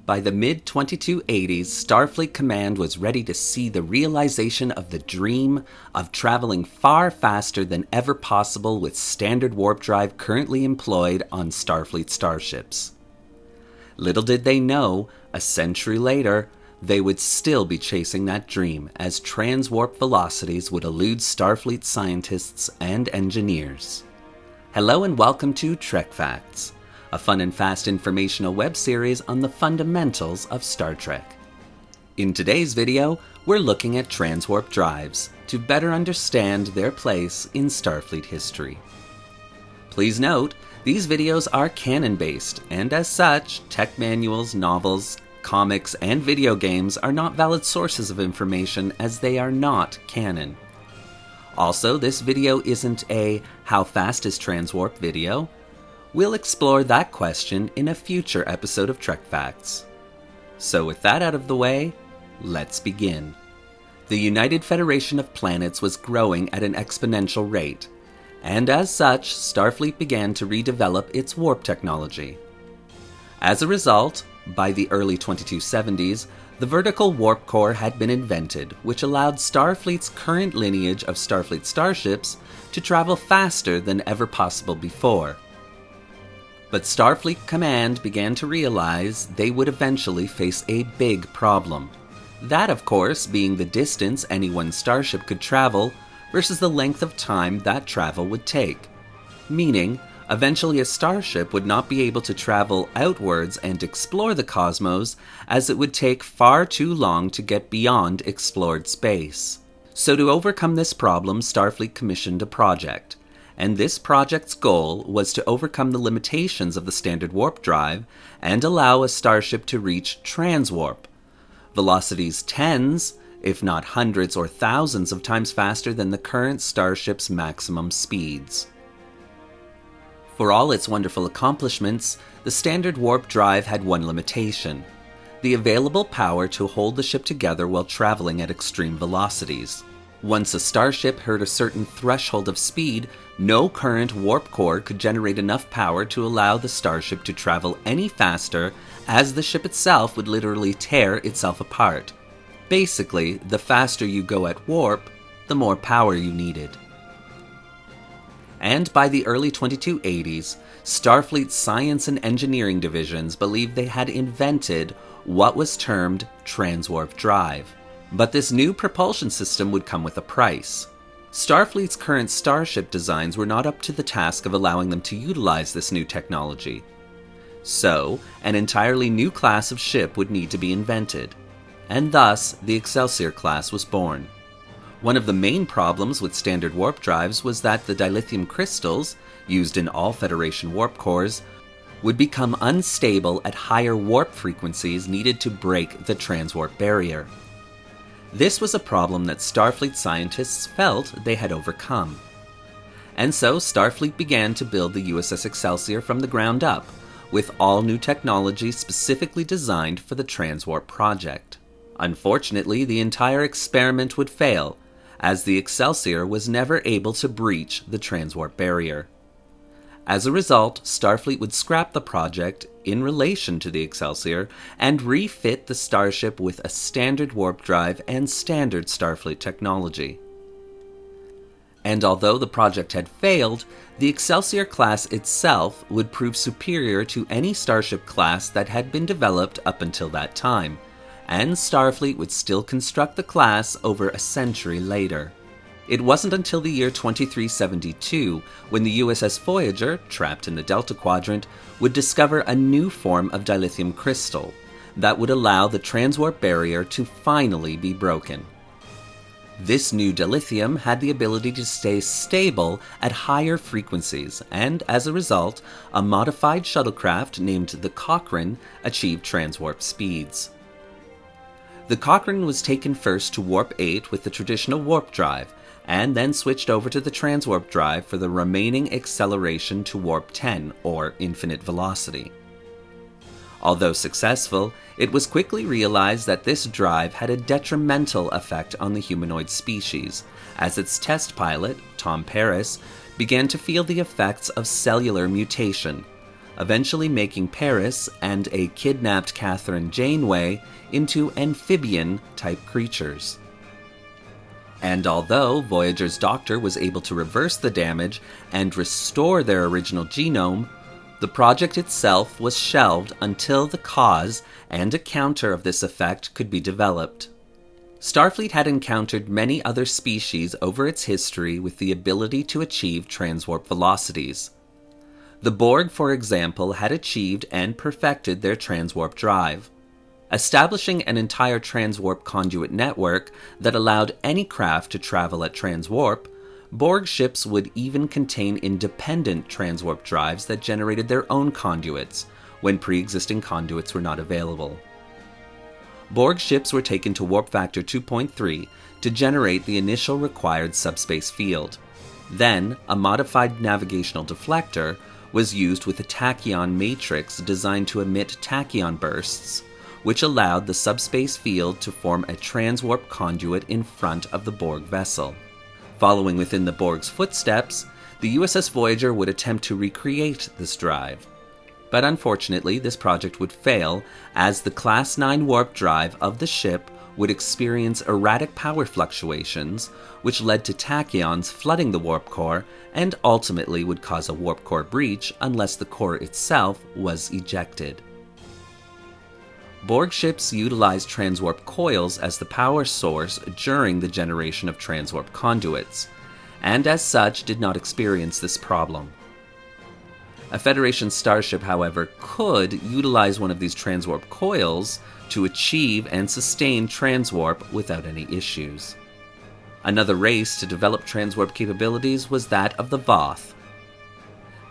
By the mid-2280s, Starfleet Command was ready to see the realization of the dream of traveling far faster than ever possible with standard warp drive currently employed on Starfleet starships. Little did they know, a century later, they would still be chasing that dream as transwarp velocities would elude Starfleet scientists and engineers. Hello and welcome to Trek Facts, a fun and fast informational web series on the fundamentals of Star Trek. In today's video, we're looking at transwarp drives to better understand their place in Starfleet history. Please note, these videos are canon-based, and as such, tech manuals, novels, comics, and video games are not valid sources of information as they are not canon. Also, this video isn't a "How fast is transwarp" video. We'll explore that question in a future episode of Trek Facts. So with that out of the way, let's begin. The United Federation of Planets was growing at an exponential rate, and as such, Starfleet began to redevelop its warp technology. As a result, by the early 2270s, the vertical warp core had been invented, which allowed Starfleet's current lineage of Starfleet starships to travel faster than ever possible before. But Starfleet Command began to realize they would eventually face a big problem. That, of course, being the distance any one starship could travel versus the length of time that travel would take. Meaning, eventually a starship would not be able to travel outwards and explore the cosmos, as it would take far too long to get beyond explored space. So to overcome this problem, Starfleet commissioned a project. And this project's goal was to overcome the limitations of the standard warp drive and allow a starship to reach transwarp, velocities tens, if not hundreds or thousands of times faster than the current starship's maximum speeds. For all its wonderful accomplishments, the standard warp drive had one limitation: the available power to hold the ship together while traveling at extreme velocities. Once a starship hit a certain threshold of speed, no current warp core could generate enough power to allow the starship to travel any faster, as the ship itself would literally tear itself apart. Basically, the faster you go at warp, the more power you needed. And by the early 2280s, Starfleet's science and engineering divisions believed they had invented what was termed Transwarp Drive. But this new propulsion system would come with a price. Starfleet's current starship designs were not up to the task of allowing them to utilize this new technology. So, an entirely new class of ship would need to be invented. And thus, the Excelsior class was born. One of the main problems with standard warp drives was that the dilithium crystals, used in all Federation warp cores, would become unstable at higher warp frequencies needed to break the transwarp barrier. This was a problem that Starfleet scientists felt they had overcome. And so Starfleet began to build the USS Excelsior from the ground up, with all new technology specifically designed for the transwarp project. Unfortunately, the entire experiment would fail, as the Excelsior was never able to breach the transwarp barrier. As a result, Starfleet would scrap the project in relation to the Excelsior and refit the starship with a standard warp drive and standard Starfleet technology. And although the project had failed, the Excelsior class itself would prove superior to any starship class that had been developed up until that time, and Starfleet would still construct the class over a century later. It wasn't until the year 2372 when the USS Voyager, trapped in the Delta Quadrant, would discover a new form of dilithium crystal that would allow the transwarp barrier to finally be broken. This new dilithium had the ability to stay stable at higher frequencies, and as a result, a modified shuttlecraft named the Cochrane achieved transwarp speeds. The Cochrane was taken first to Warp 8 with the traditional warp drive, and then switched over to the Transwarp Drive for the remaining acceleration to Warp 10, or infinite velocity. Although successful, it was quickly realized that this drive had a detrimental effect on the humanoid species, as its test pilot, Tom Paris, began to feel the effects of cellular mutation, eventually making Paris and a kidnapped Catherine Janeway into amphibian-type creatures. And although Voyager's doctor was able to reverse the damage and restore their original genome, the project itself was shelved until the cause and a counter of this effect could be developed. Starfleet had encountered many other species over its history with the ability to achieve transwarp velocities. The Borg, for example, had achieved and perfected their transwarp drive. Establishing an entire transwarp conduit network that allowed any craft to travel at transwarp, Borg ships would even contain independent transwarp drives that generated their own conduits, when pre-existing conduits were not available. Borg ships were taken to warp factor 2.3 to generate the initial required subspace field. Then, a modified navigational deflector was used with a tachyon matrix designed to emit tachyon bursts, which allowed the subspace field to form a transwarp conduit in front of the Borg vessel. Following within the Borg's footsteps, the USS Voyager would attempt to recreate this drive. But unfortunately, this project would fail, as the Class 9 warp drive of the ship would experience erratic power fluctuations, which led to tachyons flooding the warp core and ultimately would cause a warp core breach unless the core itself was ejected. Borg ships utilized transwarp coils as the power source during the generation of transwarp conduits, and as such did not experience this problem. A Federation starship, however, could utilize one of these transwarp coils to achieve and sustain transwarp without any issues. Another race to develop transwarp capabilities was that of the Voth.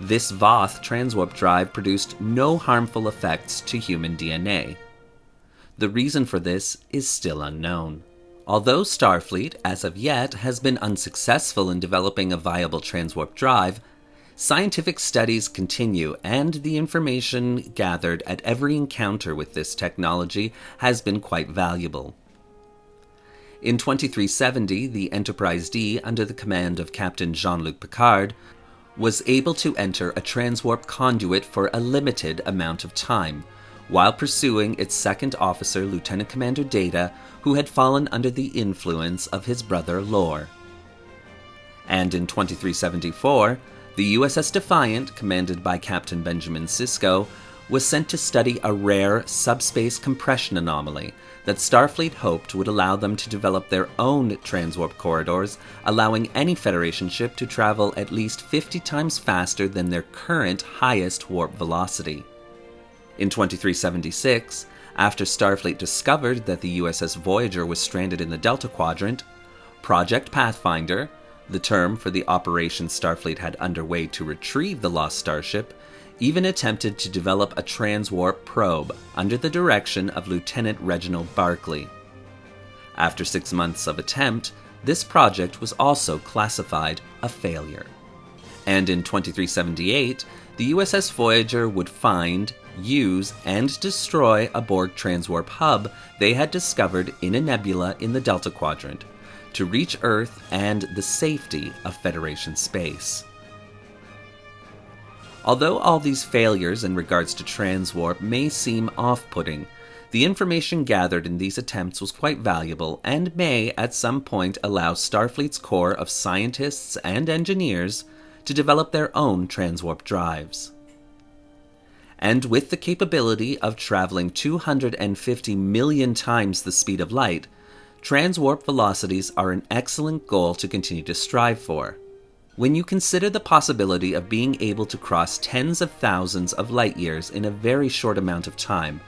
This Voth transwarp drive produced no harmful effects to human DNA. The reason for this is still unknown. Although Starfleet, as of yet, has been unsuccessful in developing a viable transwarp drive, scientific studies continue, and the information gathered at every encounter with this technology has been quite valuable. In 2370, the Enterprise D, under the command of Captain Jean-Luc Picard, was able to enter a transwarp conduit for a limited amount of time, while pursuing its second officer, Lieutenant Commander Data, who had fallen under the influence of his brother Lore. And in 2374, the USS Defiant, commanded by Captain Benjamin Sisko, was sent to study a rare subspace compression anomaly that Starfleet hoped would allow them to develop their own transwarp corridors, allowing any Federation ship to travel at least 50 times faster than their current highest warp velocity. In 2376, after Starfleet discovered that the USS Voyager was stranded in the Delta Quadrant, Project Pathfinder, the term for the operation Starfleet had underway to retrieve the lost starship, even attempted to develop a transwarp probe under the direction of Lieutenant Reginald Barclay. After 6 months of attempt, this project was also classified a failure. And in 2378, the USS Voyager would find, use, and destroy a Borg transwarp hub they had discovered in a nebula in the Delta Quadrant, to reach Earth and the safety of Federation space. Although all these failures in regards to transwarp may seem off-putting, the information gathered in these attempts was quite valuable and may at some point allow Starfleet's core of scientists and engineers to develop their own transwarp drives. And with the capability of traveling 250 million times the speed of light, transwarp velocities are an excellent goal to continue to strive for. When you consider the possibility of being able to cross tens of thousands of light years in a very short amount of time,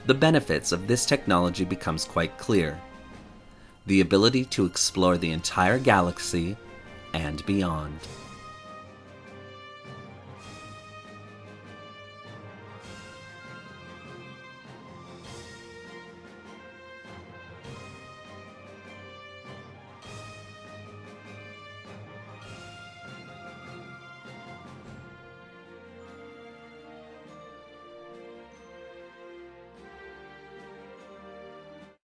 the benefits of this technology becomes quite clear. The ability to explore the entire galaxy and beyond.